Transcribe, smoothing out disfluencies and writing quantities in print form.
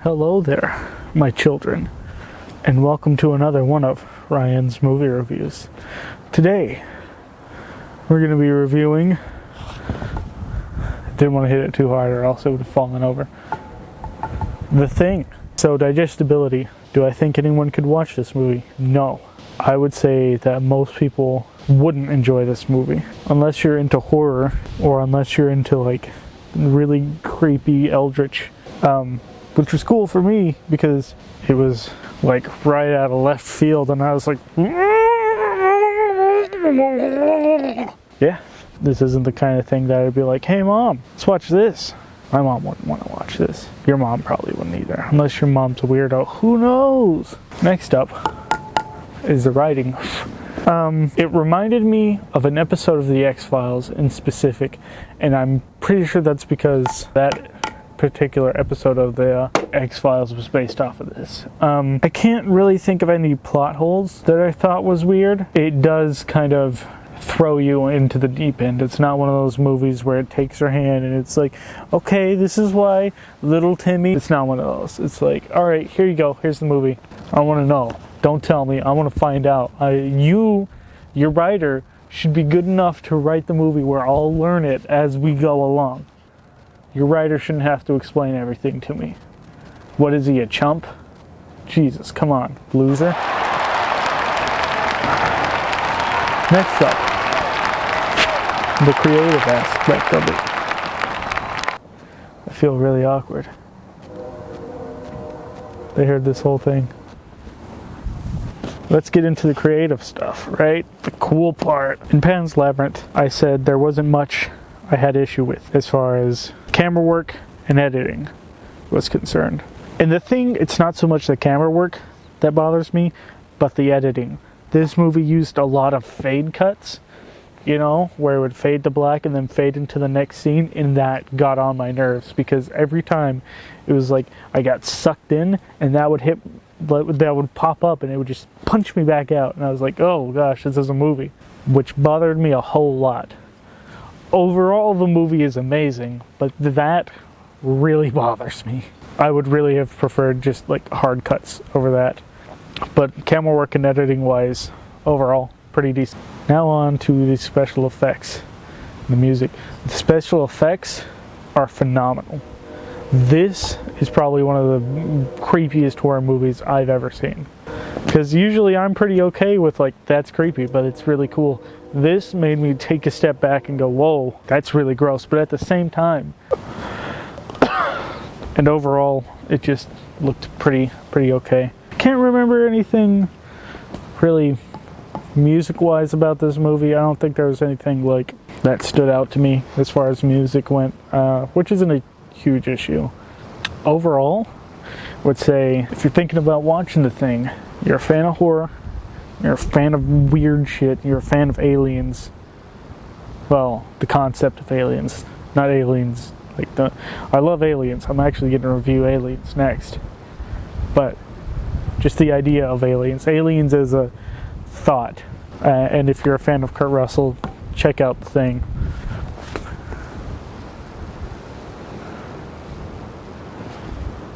Hello there, my children, and welcome to another one of Ryan's movie reviews. Today, we're going to be reviewing... Didn't want to hit it too hard or else it would have fallen over. The Thing. So, digestibility. Do I think anyone could watch this movie? No. I would say that most people wouldn't enjoy this movie. Unless you're into horror, or unless you're into, like, really creepy eldritch, which was cool for me because it was like right out of left field and I was like, yeah, this isn't the kind of thing that I'd be like, hey mom, let's watch this. My mom wouldn't want to watch this. Your mom probably wouldn't either, unless your mom's a weirdo. Who knows? Next up is the writing. It reminded me of an episode of The X-Files in specific, and I'm pretty sure that's because that particular episode of the X-Files was based off of this. I can't really think of any plot holes that I thought was weird. It does kind of throw you into the deep end. It's not one of those movies where it takes your hand and it's like, okay, this is why little Timmy... It's not one of those. It's like, alright, here you go, here's the movie. I want to know. Don't tell me. I want to find out. Your writer, should be good enough to write the movie where I'll learn it as we go along. Your writer shouldn't have to explain everything to me. What is he, a chump? Jesus, come on, loser. Next up, the creative aspect of it. I feel really awkward. They heard this whole thing. Let's get into the creative stuff, right? The cool part. In Pan's Labyrinth, I said there wasn't much I had issue with as far as camera work and editing was concerned. And The Thing, it's not so much the camera work that bothers me, but the editing. This movie used a lot of fade cuts, you know, where it would fade to black and then fade into the next scene, and that got on my nerves because every time it was like I got sucked in and that would pop up and it would just punch me back out, and I was like, oh gosh, this is a movie, which bothered me a whole lot. Overall, the movie is amazing, but that really bothers me. I would really have preferred just like hard cuts over that. But camera work and editing wise, overall, pretty decent. Now on to the special effects, the music. The special effects are phenomenal. This is probably one of the creepiest horror movies I've ever seen. Because usually I'm pretty okay with like, that's creepy, but it's really cool. This made me take a step back and go, whoa, that's really gross. But at the same time, and overall, it just looked pretty okay. I can't remember anything really music-wise about this movie. I don't think there was anything like that stood out to me as far as music went, which isn't a huge issue. Overall, I would say if you're thinking about watching The Thing, you're a fan of horror, you're a fan of weird shit, you're a fan of aliens. Well, the concept of aliens, not aliens. I love aliens. I'm actually going to review Aliens next. But just the idea of aliens. Aliens as a thought. And if you're a fan of Kurt Russell, check out The Thing.